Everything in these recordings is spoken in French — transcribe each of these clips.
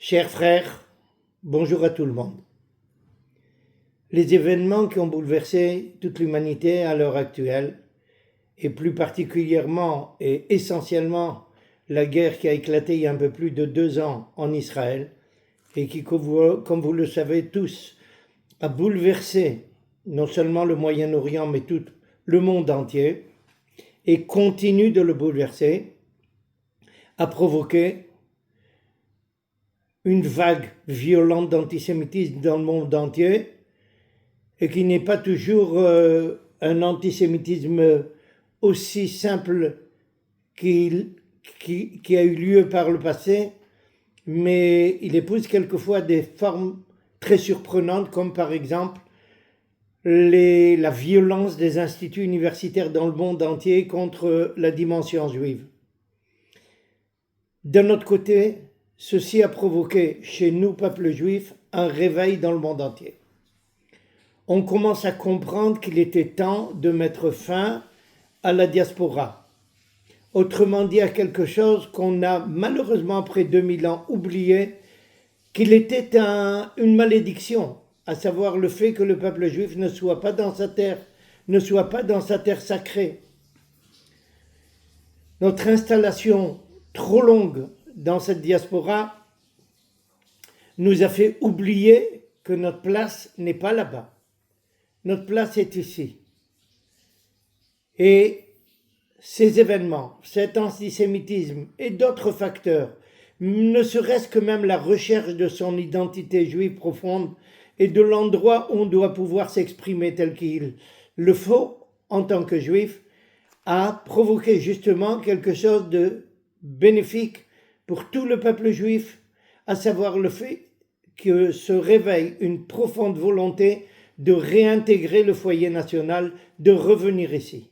Chers frères, bonjour à tout le monde. Les événements qui ont bouleversé toute l'humanité à l'heure actuelle, et plus particulièrement et essentiellement la guerre qui a éclaté il y a un peu plus de 2 ans en Israël, et qui, comme vous le savez tous, a bouleversé non seulement le Moyen-Orient, mais tout le monde entier, et continue de le bouleverser, a provoqué une vague violente d'antisémitisme dans le monde entier, et qui n'est pas toujours un antisémitisme aussi simple qui a eu lieu par le passé, mais il épouse quelquefois des formes très surprenantes, comme par exemple la violence des instituts universitaires dans le monde entier contre la dimension juive. D'un autre côté, ceci a provoqué chez nous, peuple juif, un réveil dans le monde entier. On commence à comprendre qu'il était temps de mettre fin à la diaspora. Autrement dit, à quelque chose qu'on a malheureusement après 2000 ans oublié, qu'il était une malédiction, à savoir le fait que le peuple juif ne soit pas dans sa terre, ne soit pas dans sa terre sacrée. Notre installation trop longue dans cette diaspora nous a fait oublier que notre place n'est pas là-bas. Notre place est ici. Et ces événements, cet antisémitisme et d'autres facteurs, ne serait-ce que même la recherche de son identité juive profonde et de l'endroit où on doit pouvoir s'exprimer tel qu'il le faut en tant que juif, a provoqué justement quelque chose de bénéfique pour tout le peuple juif, à savoir le fait que se réveille une profonde volonté de réintégrer le foyer national, de revenir ici.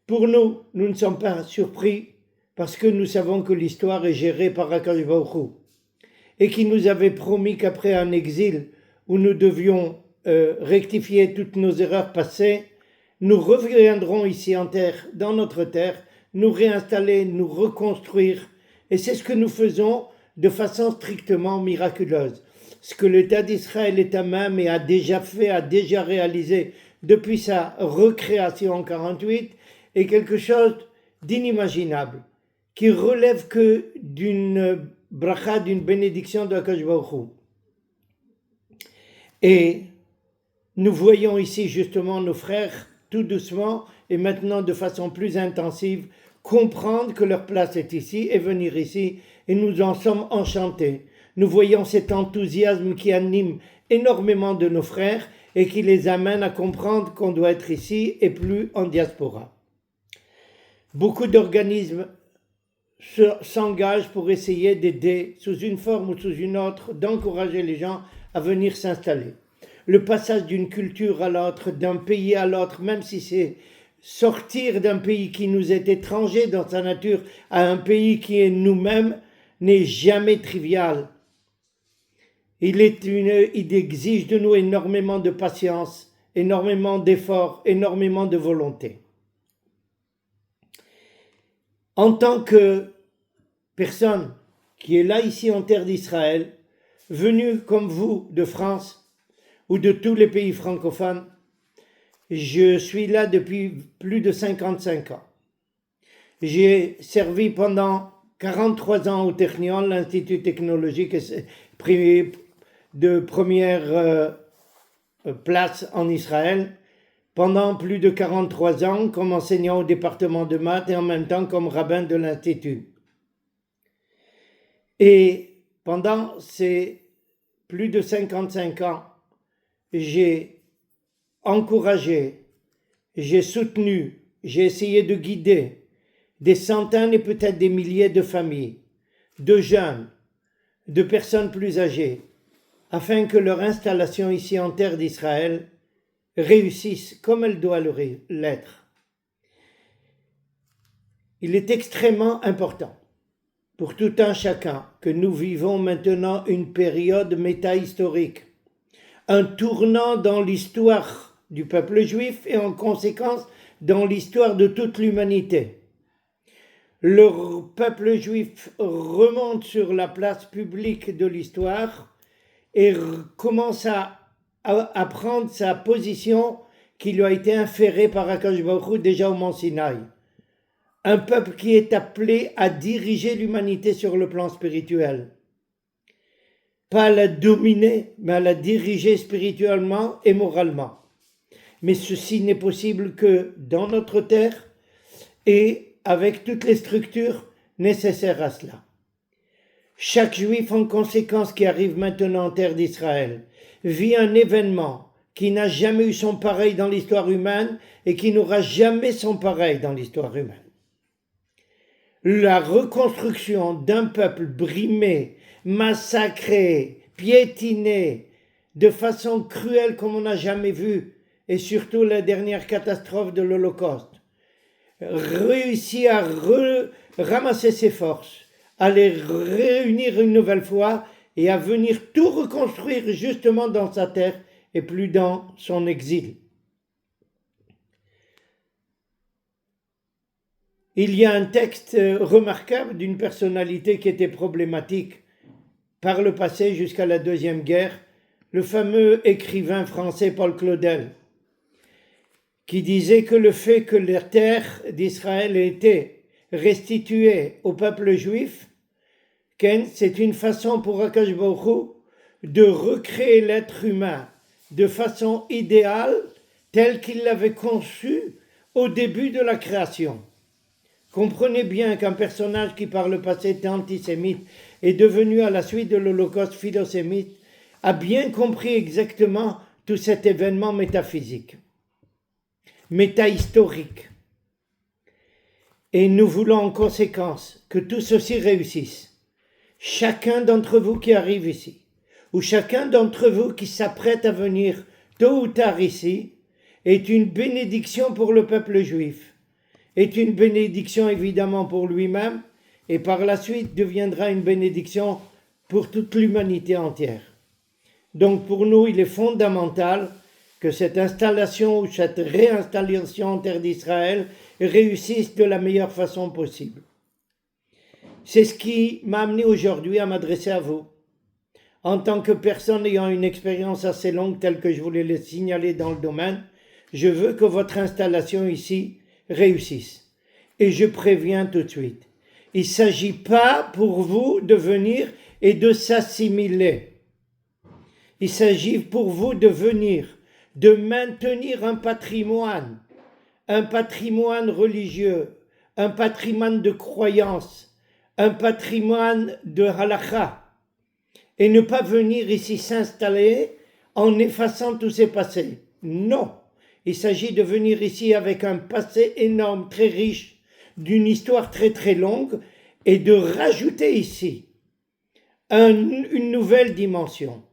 Pour nous, nous ne sommes pas surpris parce que nous savons que l'histoire est gérée par Akadosh Baruch Hu et qu'il nous avait promis qu'après un exil où nous devions rectifier toutes nos erreurs passées, nous reviendrons ici en terre, dans notre terre, nous réinstaller, nous reconstruire. Et c'est ce que nous faisons de façon strictement miraculeuse. Ce que l'État d'Israël est à même et a déjà fait, a déjà réalisé depuis sa recréation en 1948, est quelque chose d'inimaginable, qui relève que d'une bracha, d'une bénédiction de Akadosh Baruch Hu. Et nous voyons ici justement nos frères, tout doucement et maintenant de façon plus intensive, comprendre que leur place est ici et venir ici, et nous en sommes enchantés. Nous voyons cet enthousiasme qui anime énormément de nos frères et qui les amène à comprendre qu'on doit être ici et plus en diaspora. Beaucoup d'organismes s'engagent pour essayer d'aider sous une forme ou sous une autre, d'encourager les gens à venir s'installer. Le passage d'une culture à l'autre, d'un pays à l'autre, même si c'est sortir d'un pays qui nous est étranger dans sa nature à un pays qui est nous-mêmes, n'est jamais trivial. Il exige de nous énormément de patience, énormément d'efforts, énormément de volonté. En tant que personne qui est là ici en terre d'Israël, venu comme vous de France ou de tous les pays francophones, je suis là depuis plus de 55 ans. J'ai servi pendant 43 ans au Technion, l'Institut technologique de première place en Israël, pendant plus de 43 ans comme enseignant au département de maths et en même temps comme rabbin de l'Institut. Et pendant ces plus de 55 ans, j'ai encouragé, j'ai soutenu, j'ai essayé de guider des centaines et peut-être des milliers de familles, de jeunes, de personnes plus âgées, afin que leur installation ici en terre d'Israël réussisse comme elle doit l'être. Il est extrêmement important pour tout un chacun que nous vivons maintenant une période métahistorique, un tournant dans l'histoire du peuple juif et en conséquence dans l'histoire de toute l'humanité. le peuple juif remonte sur la place publique de l'histoire et commence à prendre sa position qui lui a été inférée par Akadosh Baruch Hu déjà au Mont Sinaï. Un peuple qui est appelé à diriger l'humanité sur le plan spirituel. Pas à la dominer, mais à la diriger spirituellement et moralement. Mais ceci n'est possible que dans notre terre et avec toutes les structures nécessaires à cela. Chaque juif en conséquence qui arrive maintenant en terre d'Israël vit un événement qui n'a jamais eu son pareil dans l'histoire humaine et qui n'aura jamais son pareil dans l'histoire humaine. La reconstruction d'un peuple brimé, massacré, piétiné, de façon cruelle comme on n'a jamais vu, et surtout la dernière catastrophe de l'Holocauste, réussit à ramasser ses forces, à les réunir une nouvelle fois et à venir tout reconstruire justement dans sa terre et plus dans son exil. Il y a un texte remarquable d'une personnalité qui était problématique par le passé jusqu'à la Deuxième Guerre, le fameux écrivain français Paul Claudel, qui disait que le fait que la terre d'Israël ait été restituée au peuple juif, c'est une façon pour Akadosh Baruch Hu de recréer l'être humain de façon idéale, telle qu'il l'avait conçu au début de la création. Comprenez bien qu'un personnage qui par le passé était antisémite est devenu à la suite de l'Holocauste philosémite, a bien compris exactement tout cet événement métaphysique, métahistorique. Et nous voulons en conséquence que tout ceci réussisse. Chacun d'entre vous qui arrive ici, ou chacun d'entre vous qui s'apprête à venir tôt ou tard ici, est une bénédiction pour le peuple juif, est une bénédiction évidemment pour lui-même, et par la suite deviendra une bénédiction pour toute l'humanité entière. Donc pour nous, il est fondamental que cette installation ou cette réinstallation en terre d'Israël réussisse de la meilleure façon possible. C'est ce qui m'a amené aujourd'hui à m'adresser à vous. En tant que personne ayant une expérience assez longue telle que je voulais le signaler dans le domaine, je veux que votre installation ici réussisse. Et je préviens tout de suite, il ne s'agit pas pour vous de venir et de s'assimiler. Il s'agit pour vous de venir, de maintenir un patrimoine religieux, un patrimoine de croyance, un patrimoine de halakha, et ne pas venir ici s'installer en effaçant tous ces passés. Non, il s'agit de venir ici avec un passé énorme, très riche, d'une histoire très très longue, et de rajouter ici une nouvelle dimension.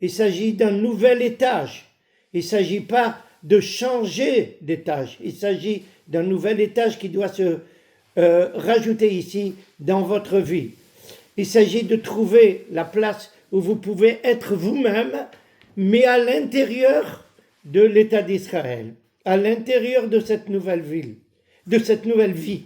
Il s'agit d'un nouvel étage. Il ne s'agit pas de changer d'étage. Il s'agit d'un nouvel étage qui doit se rajouter ici dans votre vie. Il s'agit de trouver la place où vous pouvez être vous-même, mais à l'intérieur de l'État d'Israël, à l'intérieur de cette nouvelle ville, de cette nouvelle vie.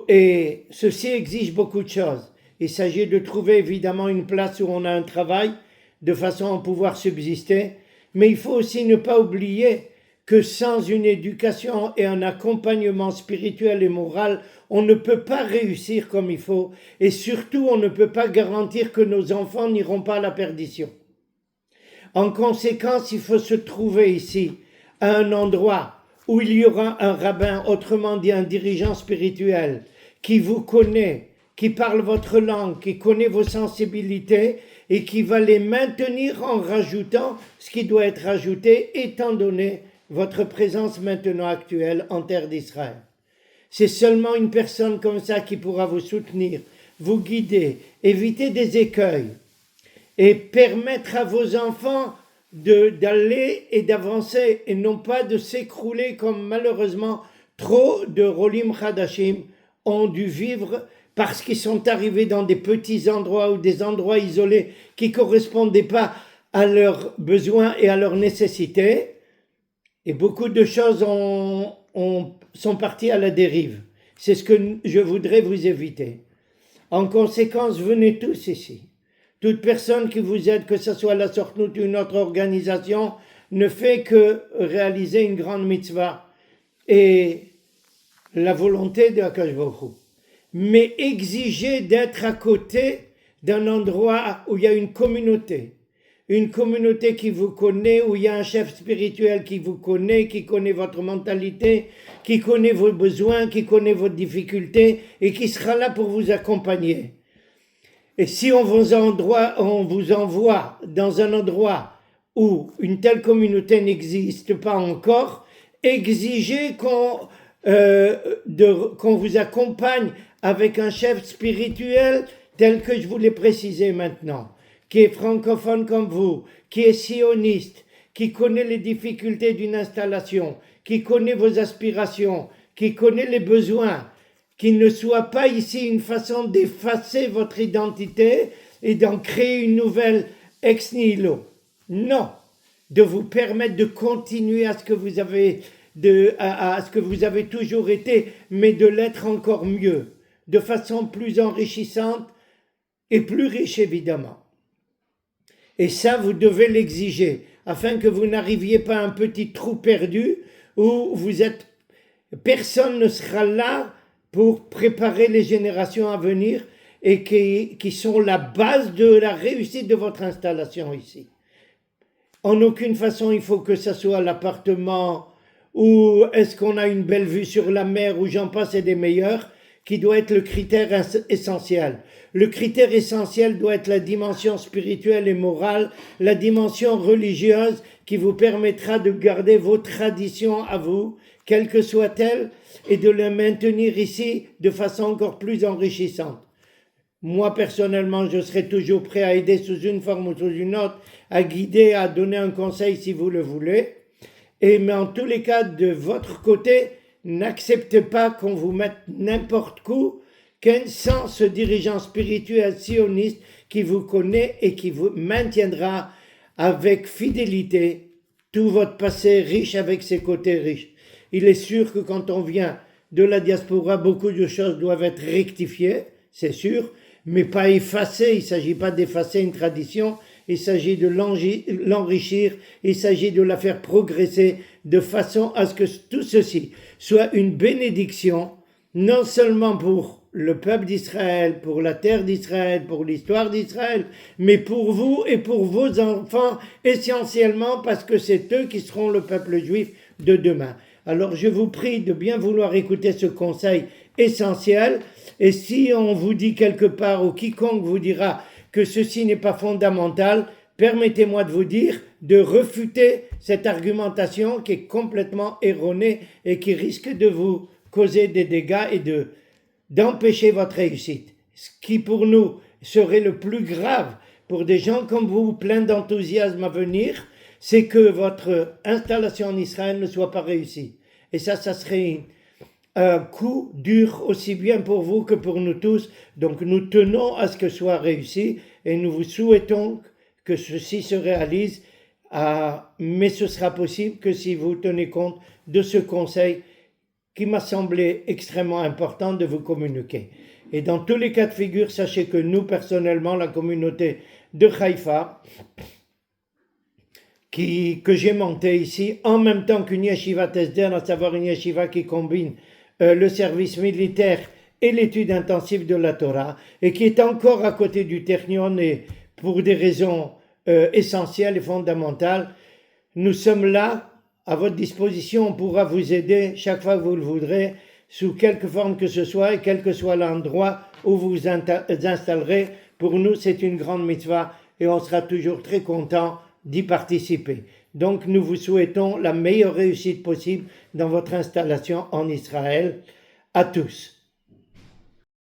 Et ceci exige beaucoup de choses. Il s'agit de trouver évidemment une place où on a un travail, de façon à pouvoir subsister, mais il faut aussi ne pas oublier que sans une éducation et un accompagnement spirituel et moral, on ne peut pas réussir comme il faut, et surtout on ne peut pas garantir que nos enfants n'iront pas à la perdition. En conséquence, il faut se trouver ici, à un endroit où il y aura un rabbin, autrement dit un dirigeant spirituel, qui vous connaît, qui parle votre langue, qui connaît vos sensibilités et qui va les maintenir en rajoutant ce qui doit être rajouté étant donné votre présence maintenant actuelle en terre d'Israël. C'est seulement une personne comme ça qui pourra vous soutenir, vous guider, éviter des écueils et permettre à vos enfants d'aller et d'avancer et non pas de s'écrouler comme malheureusement trop de Rolim Chadashim ont dû vivre parce qu'ils sont arrivés dans des petits endroits ou des endroits isolés qui ne correspondaient pas à leurs besoins et à leurs nécessités. Et beaucoup de choses ont sont partis à la dérive. C'est ce que je voudrais vous éviter. En conséquence, venez tous ici. Toute personne qui vous aide, que ce soit la Sortnout ou une autre organisation, ne fait que réaliser une grande mitzvah et la volonté de Akadosh Baruch Hu. Mais exiger d'être à côté d'un endroit où il y a une communauté qui vous connaît, où il y a un chef spirituel qui vous connaît, qui connaît votre mentalité, qui connaît vos besoins, qui connaît vos difficultés et qui sera là pour vous accompagner. Et si on vous envoie dans un endroit où une telle communauté n'existe pas encore, exigez qu'on vous accompagne avec un chef spirituel tel que je vous l'ai précisé maintenant, qui est francophone comme vous, qui est sioniste, qui connaît les difficultés d'une installation, qui connaît vos aspirations, qui connaît les besoins, qu'il ne soit pas ici une façon d'effacer votre identité et d'en créer une nouvelle ex nihilo. Non, de vous permettre de continuer à ce que vous avez, à ce que vous avez toujours été, mais de l'être encore mieux, de façon plus enrichissante et plus riche évidemment. Et ça, vous devez l'exiger, afin que vous n'arriviez pas à un petit trou perdu où personne ne sera là pour préparer les générations à venir et qui sont la base de la réussite de votre installation ici. En aucune façon, il faut que ça soit l'appartement ou est-ce qu'on a une belle vue sur la mer ou j'en passe et des meilleurs, qui doit être le critère essentiel. Le critère essentiel doit être la dimension spirituelle et morale, la dimension religieuse qui vous permettra de garder vos traditions à vous, quelles que soient-elles, et de les maintenir ici de façon encore plus enrichissante. Moi, personnellement, je serai toujours prêt à aider sous une forme ou sous une autre, à guider, à donner un conseil si vous le voulez. Mais en tous les cas, de votre côté, n'acceptez pas qu'on vous mette n'importe où, sans ce dirigeant spirituel sioniste qui vous connaît et qui vous maintiendra avec fidélité tout votre passé riche avec ses côtés riches. Il est sûr que quand on vient de la diaspora, beaucoup de choses doivent être rectifiées, c'est sûr, mais pas effacées. Il ne s'agit pas d'effacer une tradition, il s'agit de l'enrichir, il s'agit de la faire progresser de façon à ce que tout ceci soit une bénédiction, non seulement pour le peuple d'Israël, pour la terre d'Israël, pour l'histoire d'Israël, mais pour vous et pour vos enfants, essentiellement parce que c'est eux qui seront le peuple juif de demain. Alors je vous prie de bien vouloir écouter ce conseil essentiel, et si on vous dit quelque part ou quiconque vous dira que ceci n'est pas fondamental, permettez-moi de vous dire de refuter cette argumentation qui est complètement erronée et qui risque de vous causer des dégâts et d'empêcher votre réussite. Ce qui pour nous serait le plus grave pour des gens comme vous, pleins d'enthousiasme à venir, c'est que votre installation en Israël ne soit pas réussie. Et ça serait un coup dur aussi bien pour vous que pour nous tous. Donc nous tenons à ce que soit réussi et nous vous souhaitons que ceci se réalise, mais ce sera possible que si vous tenez compte de ce conseil qui m'a semblé extrêmement important de vous communiquer. Et dans tous les cas de figure, sachez que nous, personnellement, la communauté de Haïfa, que j'ai montée ici, en même temps qu'une yeshiva Tesder, à savoir une yeshiva qui combine le service militaire et l'étude intensive de la Torah, et qui est encore à côté du Technion, et pour des raisons essentielles et fondamentales, nous sommes là, à votre disposition, on pourra vous aider chaque fois que vous le voudrez, sous quelque forme que ce soit, et quel que soit l'endroit où vous vous installerez. Pour nous, c'est une grande mitzvah, et on sera toujours très content d'y participer. Donc, nous vous souhaitons la meilleure réussite possible dans votre installation en Israël. À tous.